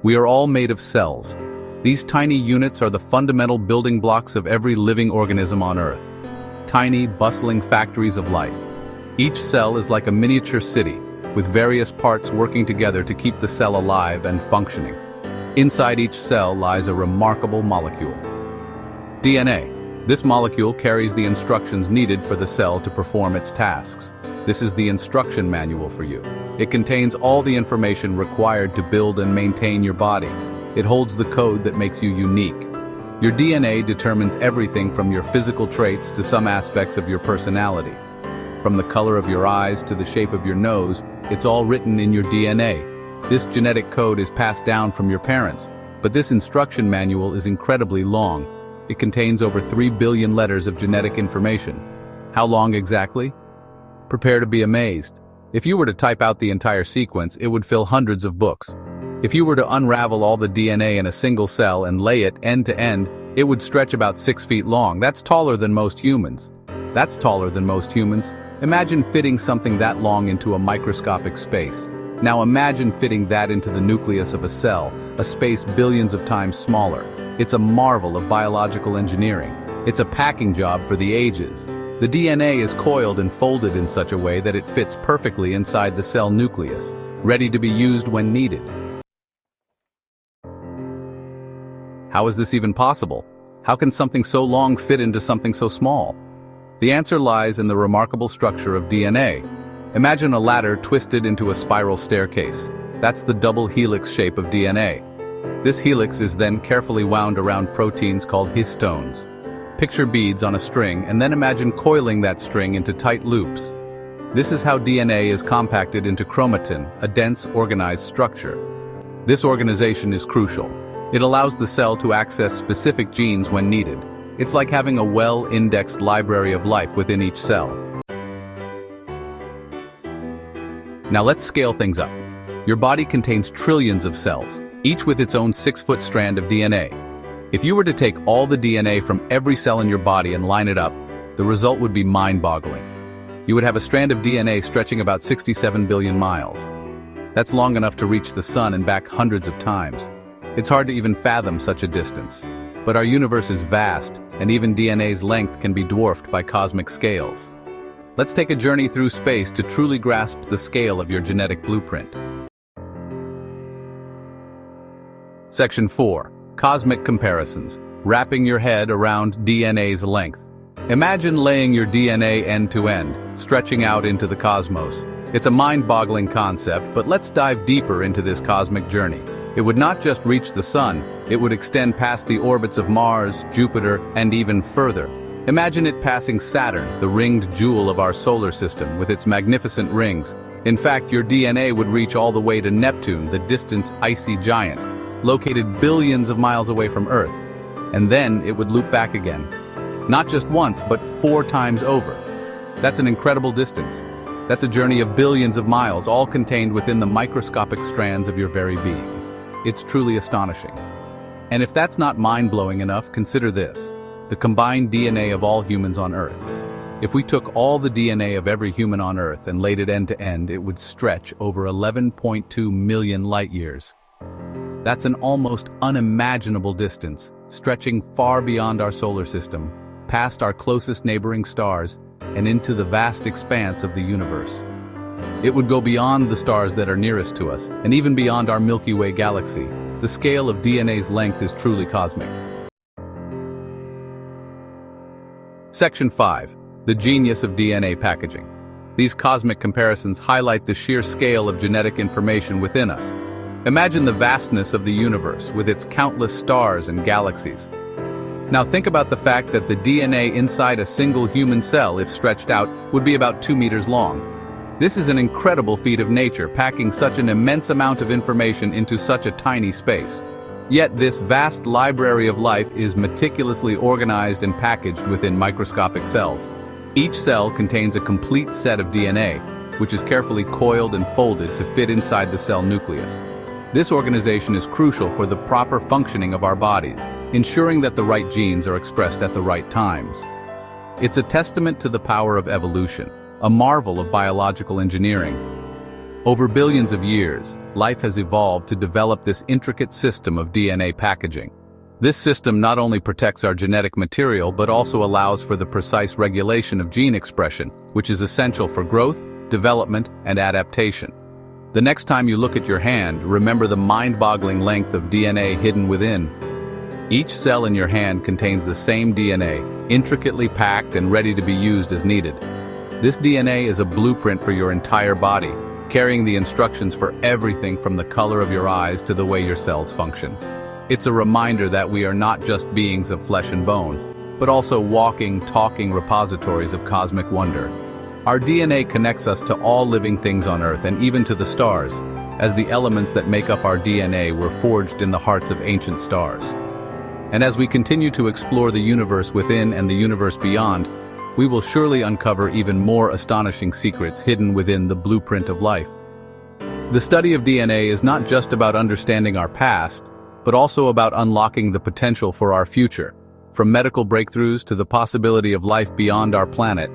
We are all made of cells. These tiny units are the fundamental building blocks of every living organism on Earth. Tiny, bustling factories of life. Each cell is like a miniature city, with various parts working together to keep the cell alive and functioning. Inside each cell lies a remarkable molecule. DNA. This molecule carries the instructions needed for the cell to perform its tasks. This is the instruction manual for you. It contains all the information required to build and maintain your body. It holds the code that makes you unique. Your DNA determines everything from your physical traits to some aspects of your personality. From the color of your eyes to the shape of your nose, it's all written in your DNA. This genetic code is passed down from your parents, but this instruction manual is incredibly long. It contains over 3 billion letters of genetic information. How long exactly? Prepare to be amazed. If you were to type out the entire sequence, it would fill hundreds of books. If you were to unravel all the DNA in a single cell and lay it end to end, it would stretch about 6 feet long. That's taller than most humans. Imagine fitting something that long into a microscopic space. Now imagine fitting that into the nucleus of a cell, a space billions of times smaller. It's a marvel of biological engineering. It's a packing job for the ages. The DNA is coiled and folded in such a way that it fits perfectly inside the cell nucleus, ready to be used when needed. How is this even possible? How can something so long fit into something so small? The answer lies in the remarkable structure of DNA. Imagine a ladder twisted into a spiral staircase. That's the double helix shape of DNA. This helix is then carefully wound around proteins called histones. Picture beads on a string and then imagine coiling that string into tight loops. This is how DNA is compacted into chromatin, a dense, organized structure. This organization is crucial. It allows the cell to access specific genes when needed. It's like having a well-indexed library of life within each cell. Now let's scale things up. Your body contains trillions of cells, each with its own 6-foot strand of DNA. If you were to take all the DNA from every cell in your body and line it up, the result would be mind-boggling. You would have a strand of DNA stretching about 67 billion miles. That's long enough to reach the sun and back hundreds of times. It's hard to even fathom such a distance. But our universe is vast, and even DNA's length can be dwarfed by cosmic scales. Let's take a journey through space to truly grasp the scale of your genetic blueprint. Section 4. Cosmic comparisons. Wrapping your head around DNA's length. Imagine laying your DNA end to end, stretching out into the cosmos. It's a mind-boggling concept, but let's dive deeper into this cosmic journey. It would not just reach the sun, it would extend past the orbits of Mars, Jupiter, and even further. Imagine it passing Saturn, the ringed jewel of our solar system, with its magnificent rings. In fact, your DNA would reach all the way to Neptune, the distant, icy giant, located billions of miles away from Earth. And then it would loop back again. Not just once, but 4 times over. That's an incredible distance. That's a journey of billions of miles, all contained within the microscopic strands of your very being. It's truly astonishing. And if that's not mind-blowing enough, consider this: the combined DNA of all humans on Earth. If we took all the DNA of every human on Earth and laid it end to end, it would stretch over 11.2 million light-years. That's an almost unimaginable distance, stretching far beyond our solar system, past our closest neighboring stars, and into the vast expanse of the universe. It would go beyond the stars that are nearest to us, and even beyond our Milky Way galaxy. The scale of DNA's length is truly cosmic. Section 5. The genius of DNA packaging. These cosmic comparisons highlight the sheer scale of genetic information within us. Imagine the vastness of the universe, with its countless stars and galaxies. Now think about the fact that the DNA inside a single human cell, if stretched out, would be about 2 meters long. This is an incredible feat of nature, packing such an immense amount of information into such a tiny space. Yet this vast library of life is meticulously organized and packaged within microscopic cells. Each cell contains a complete set of DNA, which is carefully coiled and folded to fit inside the cell nucleus. This organization is crucial for the proper functioning of our bodies, ensuring that the right genes are expressed at the right times. It's a testament to the power of evolution, a marvel of biological engineering. Over billions of years, life has evolved to develop this intricate system of DNA packaging. This system not only protects our genetic material but also allows for the precise regulation of gene expression, which is essential for growth, development, and adaptation. The next time you look at your hand, remember the mind-boggling length of DNA hidden within. Each cell in your hand contains the same DNA, intricately packed and ready to be used as needed. This DNA is a blueprint for your entire body, carrying the instructions for everything from the color of your eyes to the way your cells function. It's a reminder that we are not just beings of flesh and bone, but also walking, talking repositories of cosmic wonder. Our DNA connects us to all living things on Earth and even to the stars, as the elements that make up our DNA were forged in the hearts of ancient stars. And as we continue to explore the universe within and the universe beyond, we will surely uncover even more astonishing secrets hidden within the blueprint of life. The study of DNA is not just about understanding our past, but also about unlocking the potential for our future. From medical breakthroughs to the possibility of life beyond our planet,